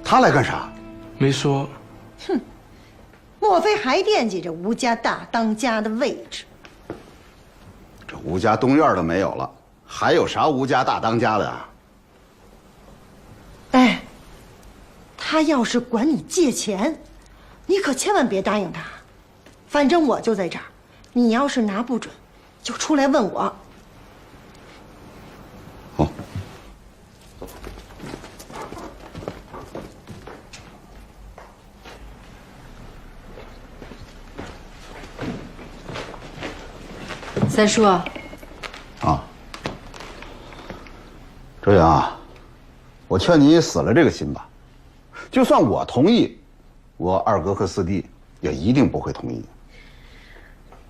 他来干啥？没说。哼，莫非还惦记着吴家大当家的位置？这吴家东院都没有了，还有啥吴家大当家的啊？哎，他要是管你借钱，你可千万别答应他。反正我就在这儿，你要是拿不准，就出来问我。哦。三叔，啊，周阳啊，我劝你死了这个心吧。就算我同意，我二哥和四弟也一定不会同意。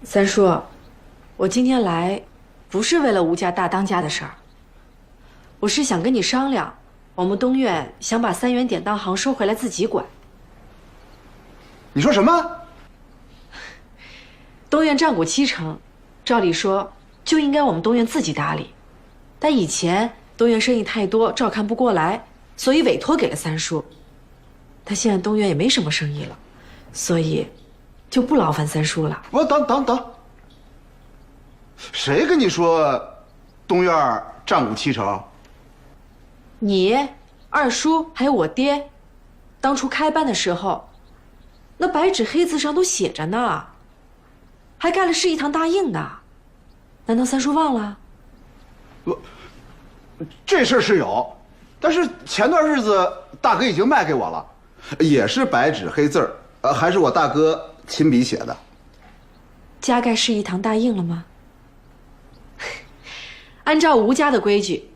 三叔，我今天来，不是为了吴家大当家的事儿，我是想跟你商量，我们东院想把3元典当行收回来自己管。你说什么？东院占股70%，照理说就应该我们东院自己打理，但以前东院生意太多，照看不过来，所以委托给了三叔。但现在东院也没什么生意了，所以就不劳烦三叔了。我等，谁跟你说东院占股70%？你、二叔还有我爹，当初开办的时候，那白纸黑字上都写着呢，还盖了示意堂大印呢。难道三叔忘了？这事儿是有，但是前段日子大哥已经卖给我了，也是白纸黑字儿，还是我大哥亲笔写的。加盖示意堂大印了吗？按照吴家的规矩，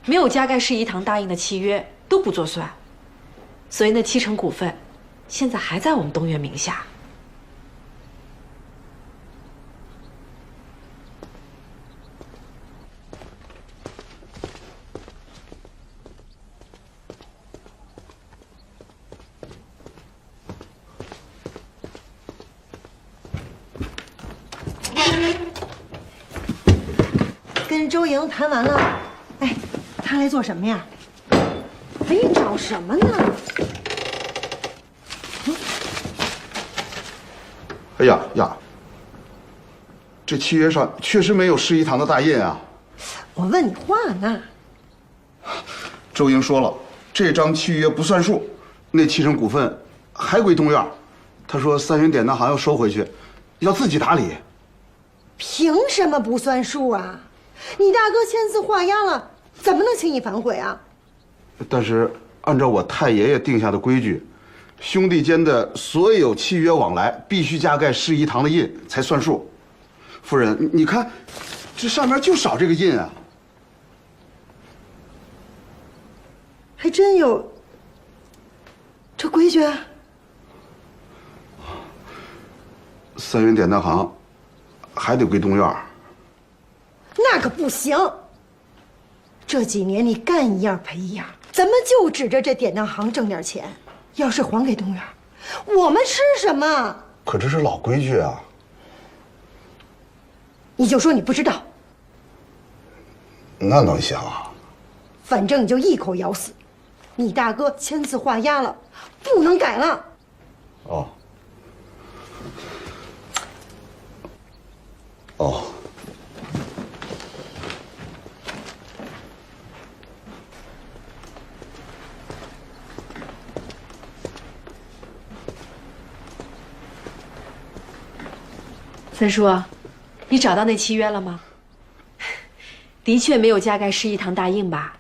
没有加盖示意堂大印的契约都不作算，所以那70%股份现在还在我们东院名下。跟周莹谈完了，哎，他来做什么呀？哎，你找什么呢？哎呀，这契约上确实没有示意堂的大印啊。我问你话呢。周莹说了，这张契约不算数，那70%股份还归东院。他说3元典当行要收回去，要自己打理。凭什么不算数啊？你大哥签字画押了，怎么能轻易反悔啊？但是按照我太爷爷定下的规矩，兄弟间的所有契约往来必须加盖示意堂的印才算数。夫人，你看，这上面就少这个印啊。还真有这规矩啊3元典当行还得归东院。那可不行。这几年你干一样赔一样，咱们就指着这典当行挣点钱，要是还给东院，我们吃什么？可这是老规矩啊。你就说你不知道，那能行啊？反正你就一口咬死，你大哥签字画押了，不能改了。哦。哦。三叔，你找到那契约了吗？的确没有加盖示意堂大印吧？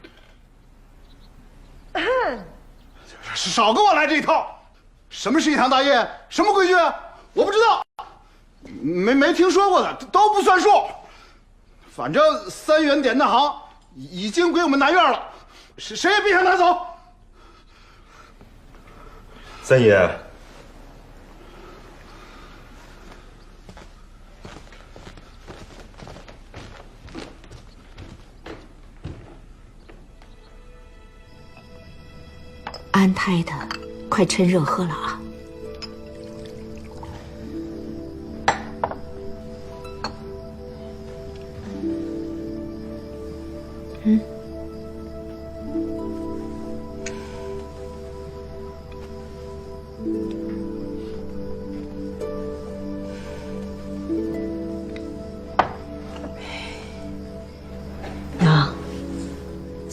少跟我来这一套！什么示意堂大印？什么规矩？我不知道，没听说过的都不算数。反正3元典当行已经归我们南院了，谁也别想拿走。三爷，安胎的，快趁热喝了啊！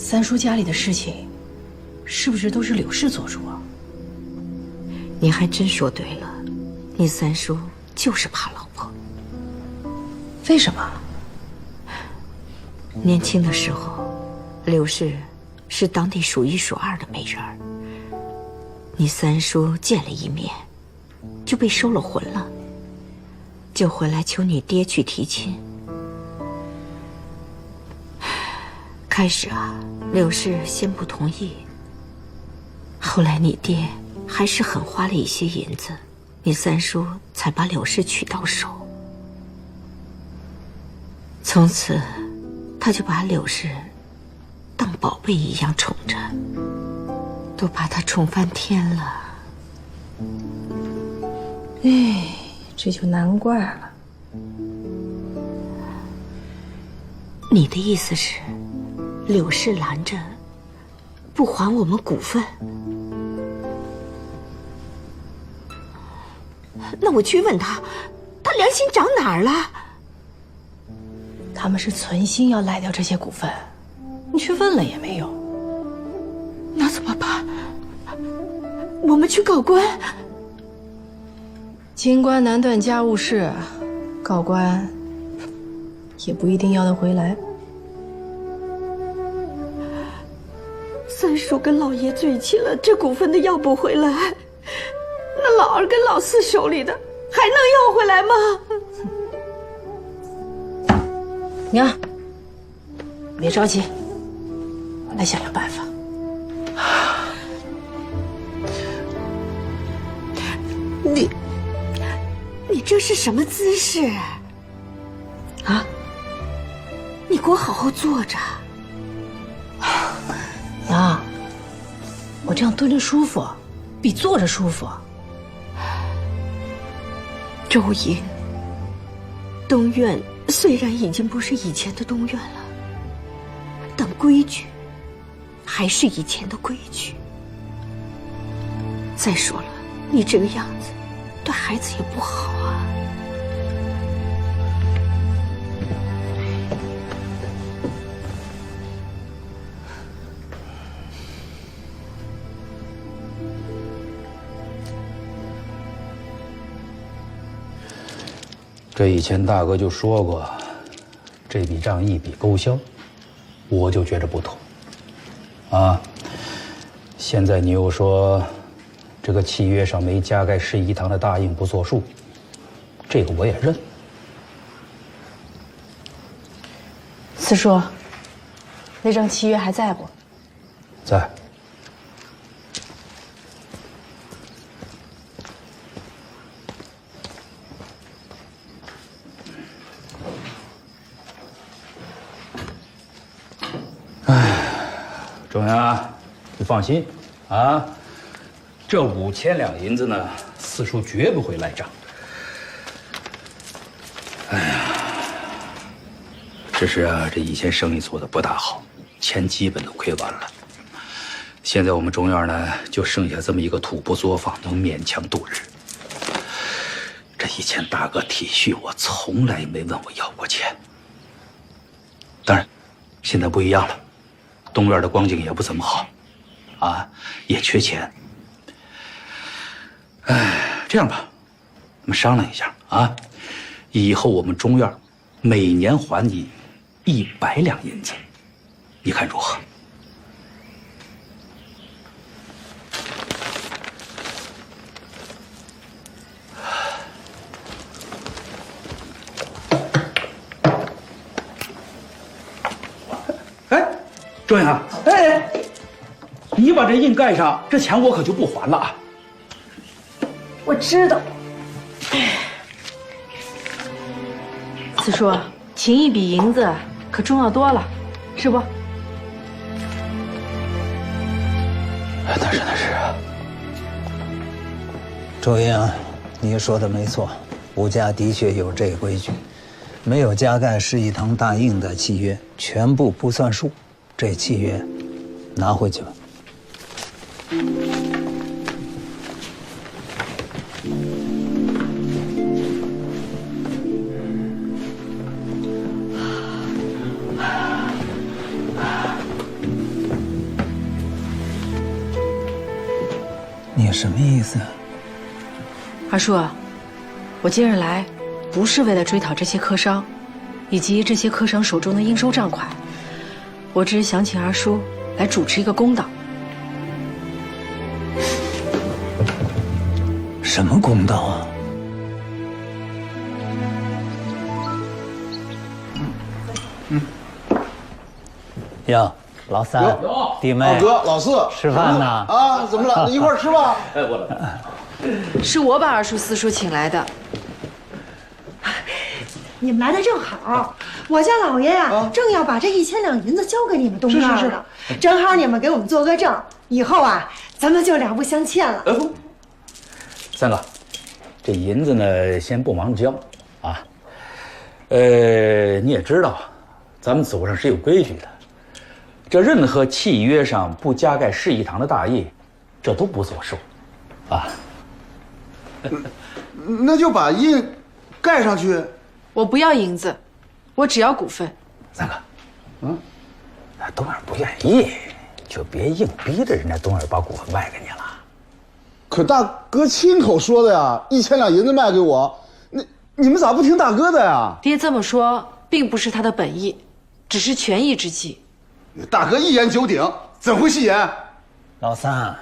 三叔家里的事情，是不是都是柳氏做主啊？你还真说对了，你三叔就是怕老婆。为什么？年轻的时候，柳氏是当地数一数二的美人儿。你三叔见了一面，就被收了魂了，就回来求你爹去提亲。开始啊，柳氏先不同意，后来你爹还是狠花了一些银子，你三叔才把柳氏娶到手。从此，他就把柳氏当宝贝一样宠着，都把她宠翻天了。哎，这就难怪了。你的意思是，柳氏拦着不还我们股份？那我去问他，他良心长哪儿了？他们是存心要赖掉这些股份，你去问了也没用。那怎么办？我们去告官？清官难断家务事，告官也不一定要得回来。三叔跟老爷嘴齐了，这股份的要不回来，那老二跟老四手里的还能要回来吗？娘，别着急，我来想想办法。你这是什么姿势？啊？你给我好好坐着。娘，我这样蹲着舒服，比坐着舒服。周莹，东院虽然已经不是以前的东院了，但规矩还是以前的规矩。再说了，你这个样子对孩子也不好啊。这以前大哥就说过，这笔账一笔勾销，我就觉着不妥。啊，现在你又说，这个契约上没加盖市一堂的大印不作数，这个我也认。四叔，那张契约还在不？在。中央，你放心啊，这5000两银子呢，四叔绝不会赖账。哎呀，只是啊，这以前生意做的不大好，钱基本都亏完了。现在我们中院呢，就剩下这么一个土木作坊，能勉强度日。这以前大哥体恤我，从来没问我要过钱。当然，现在不一样了。东院的光景也不怎么好，啊，也缺钱。哎，这样吧，我们商量一下啊，以后我们中院每年还你100两银子，你看如何？周阳，哎，你把这印盖上，这钱我可就不还了啊！我知道。四叔，请一笔银子可重要多了，是不？那是。周英，你说的没错，吴家的确有这个规矩，没有加盖市一堂大印的契约，全部不算数。这契约拿回去吧。你什么意思？二叔，我今日来，不是为了追讨这些客商，以及这些客商手中的应收账款，我只是想请二叔来主持一个公道。什么公道啊？哟，老三，弟妹，老哥，老四，吃饭呢？啊，怎么了？一块儿吃吧。哎，我来。是我把二叔、四叔请来的。你们来的正好，我家老爷呀，正要把这1000两银子交给你们东院呢，正好你们给我们做个证，以后啊，咱们就两不相欠了。三哥，这银子呢，先不忙交，啊，你也知道，咱们祖上是有规矩的，这任何契约上不加盖示义堂的大印，这都不作数，啊。那就把印盖上去。我不要银子，我只要股份。三哥，东儿不愿意，就别硬逼着人家东儿把股份卖给你了。可大哥亲口说的呀，1000两银子卖给我，你们咋不听大哥的呀？爹这么说，并不是他的本意，只是权宜之计。大哥一言九鼎，怎会戏言？老三，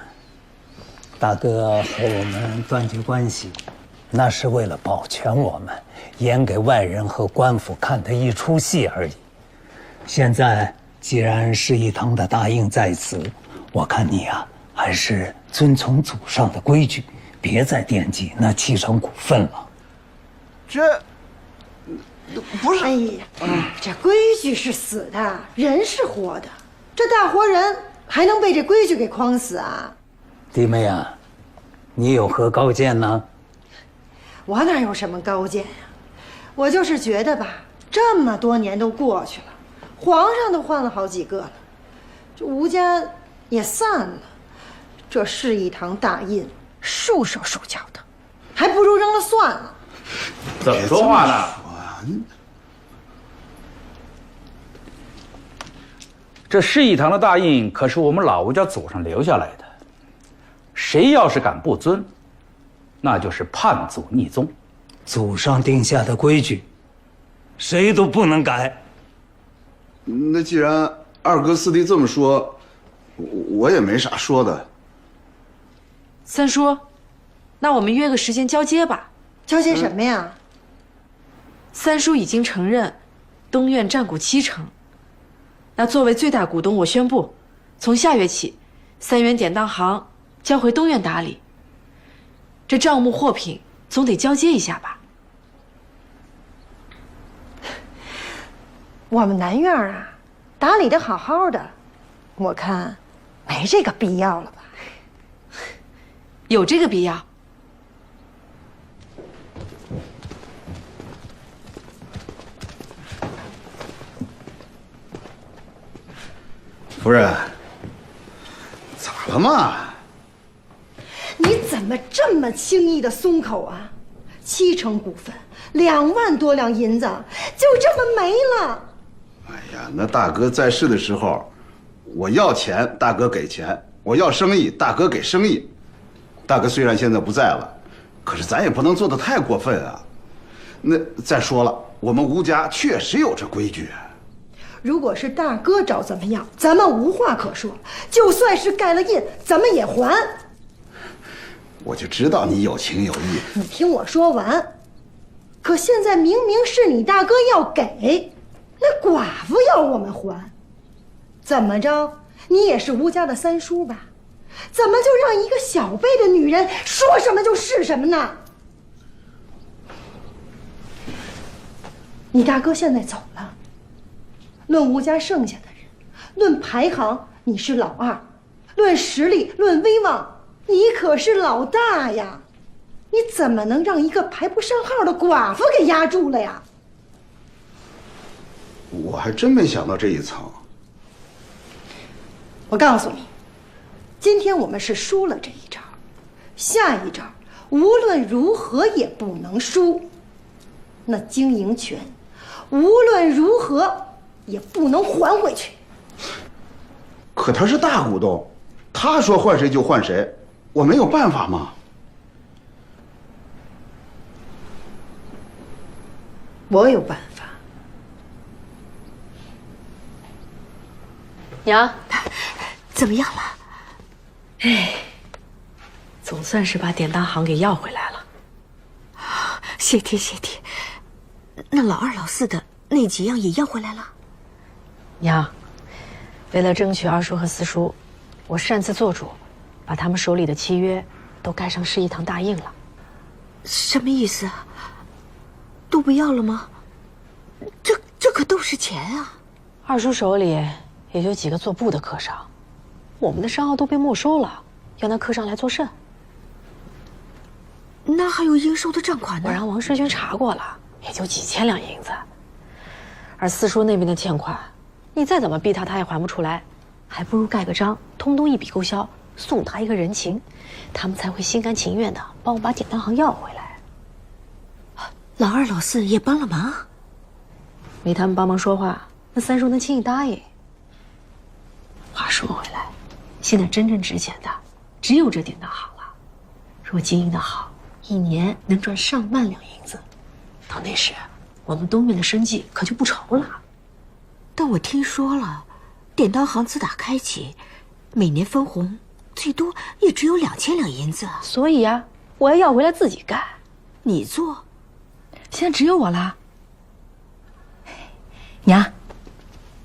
大哥和我们断绝关系，那是为了保全我们，演给外人和官府看的一出戏而已。现在既然示义堂的大印在此，我看你啊，还是遵从祖上的规矩，别再惦记那7成股份了。这不是，哎呀，这规矩是死的，人是活的，这大活人还能被这规矩给框死啊？弟妹啊，你有何高见呢？我哪有什么高见呀？我就是觉得吧，这么多年都过去了，皇上都换了好几个了，这吴家也散了，这示义堂大印束手束脚的，还不如扔了算了。怎么说话呢？这示义堂的大印可是我们老吴家祖上留下来的，谁要是敢不遵，那就是叛祖逆宗。祖上定下的规矩，谁都不能改。那既然二哥四弟这么说，我也没啥说的。三叔，那我们约个时间交接吧。交接什么呀？三叔已经承认东院占股7成，那作为最大股东，我宣布，从下月起，3元典当行交回东院打理。这账目货品总得交接一下吧？我们南院啊，打理得好好的，我看没这个必要了吧？有这个必要。夫人，咋了嘛？你怎么这么轻易的松口啊？7成股份，2万多两银子就这么没了。哎呀，那大哥在世的时候，我要钱，大哥给钱；我要生意，大哥给生意。大哥虽然现在不在了，可是咱也不能做得太过分啊。那再说了，我们吴家确实有这规矩。如果是大哥找怎么样，咱们无话可说。就算是盖了印，咱们也还。我就知道你有情有义。你听我说完。可现在明明是你大哥要给，那寡妇要我们还，怎么着？你也是吴家的三叔吧？怎么就让一个小辈的女人说什么就是什么呢？你大哥现在走了，论吴家剩下的人，论排行你是老二，论实力论威望你可是老大呀，你怎么能让一个排不上号的寡妇给压住了呀？我还真没想到这一层。我告诉你，今天我们是输了这一招，下一招无论如何也不能输。那经营权无论如何也不能还回去。可他是大股东，他说换谁就换谁，我没有办法吗？我有办法。娘，怎么样了？总算是把典当行给要回来了。谢天谢地。那老二老四的那几样也要回来了？娘，为了争取二叔和四叔，我擅自做主，把他们手里的契约都盖上示意堂大印了。什么意思啊？都不要了吗？这可都是钱啊！二叔手里也就几个做布的客商，我们的商号都被没收了，要那客商来作甚？那还有应收的账款呢？我让王世军查过了，也就几千两银子。而四叔那边的欠款，你再怎么逼他，他也还不出来，还不如盖个章，通通一笔勾销，送他一个人情，他们才会心甘情愿的帮我把典当行要回来。老二老四也帮了忙，没他们帮忙说话，那三叔能轻易答应？话说回来，现在真正值钱的只有这典当行了。若经营的好，一年能赚上万两银子，到那时，我们东院的生计可就不愁了。但我听说了，典当行自打开启，每年分红最多也只有2000两银子。所以啊，我要回来自己干。你做？现在只有我啦。娘，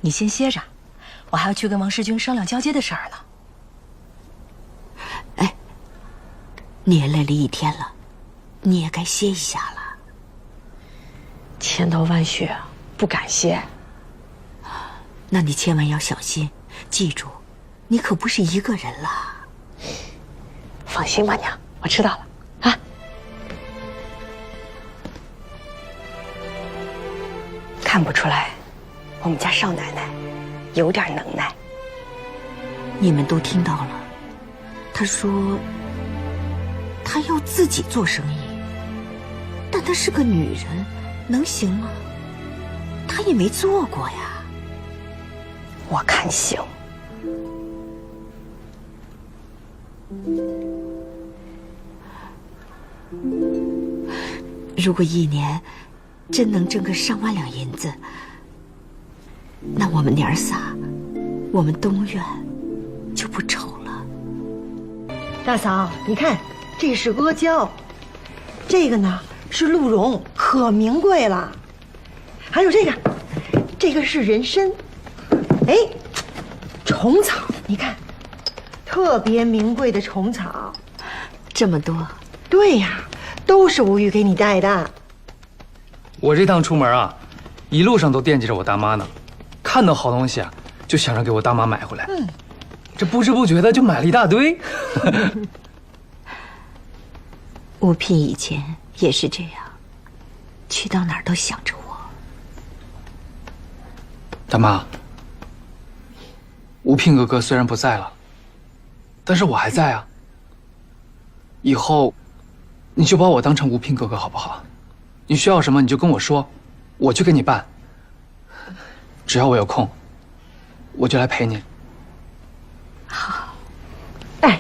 你先歇着，我还要去跟王世军商量交接的事儿呢。哎，你也累了一天了，你也该歇一下了。千头万绪，不敢歇。那你千万要小心，记住，你可不是一个人了。放心吧，娘，我知道了啊。看不出来，我们家少奶奶有点能耐。你们都听到了，她说她要自己做生意，但她是个女人，能行吗？她也没做过呀。我看行。如果一年真能挣个上万两银子，那我们娘仨，我们东院就不愁了。大嫂，你看，这是阿胶，这个呢是鹿茸，可名贵了。还有这个是人参，哎，虫草，你看，特别名贵的虫草。这么多？对呀，都是吴玉给你带的。我这趟出门啊，一路上都惦记着我大妈呢，看到好东西啊，就想着给我大妈买回来。这不知不觉的就买了一大堆。吴聘以前也是这样，去到哪儿都想着我。大妈，吴聘哥哥虽然不在了，但是我还在啊。以后，你就把我当成吴聘哥哥好不好？你需要什么你就跟我说，我去给你办。只要我有空，我就来陪你。好，哎，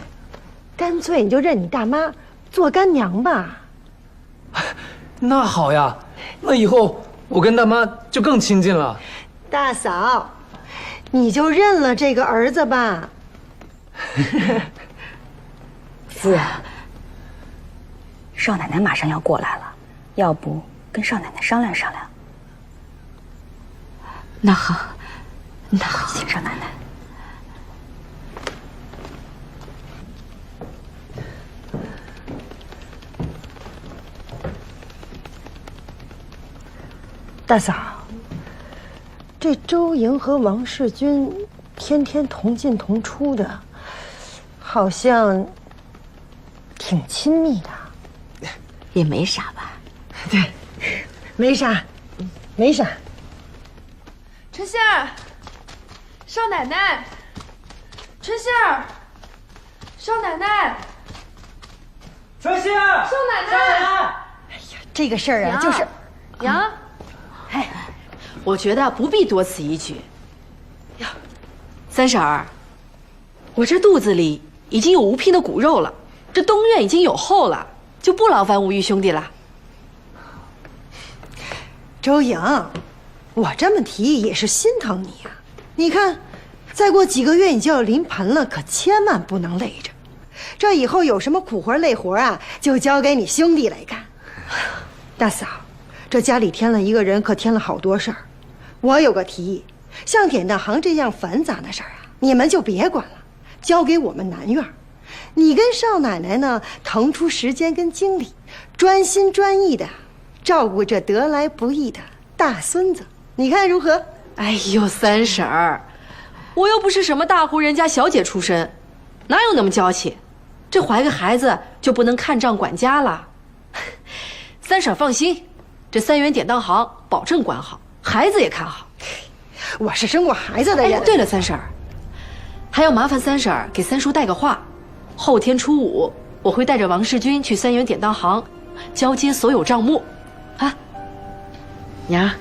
干脆你就认你大妈做干娘吧。那好呀，那以后我跟大妈就更亲近了。大嫂，你就认了这个儿子吧。夫人，少奶奶马上要过来了，要不跟少奶奶商量商量？那好，那好，请少奶奶。大嫂，这周莹和王世军天天同进同出的，好像挺亲密的。也没啥吧？对，没啥，没啥。春杏儿，少奶奶，春杏儿，少奶奶，春杏儿，少奶奶。这个事儿啊，就是娘，哎，我觉得不必多此一举。呀，三婶儿，我这肚子里已经有吴聘的骨肉了，这东院已经有后了，就不劳烦吴玉兄弟了。周莹，我这么提也是心疼你呀。你看，再过几个月你就要临盆了，可千万不能累着。这以后有什么苦活累活啊，就交给你兄弟来干。大嫂，这家里添了一个人，可添了好多事儿。我有个提议，像典当行这样繁杂的事儿啊，你们就别管了，交给我们南院。你跟少奶奶呢，腾出时间跟精力，专心专意的照顾这得来不易的大孙子，你看如何？哎呦，三婶儿，我又不是什么大户人家小姐出身，哪有那么娇气？这怀个孩子就不能看账管家了？三婶放心，这3元典当行保证管好，孩子也看好。我是生过孩子的人。哎，对了，三婶儿，还要麻烦三婶儿给三叔带个话。后天初5，我会带着王世军去3元典当行交接所有账目，啊，娘。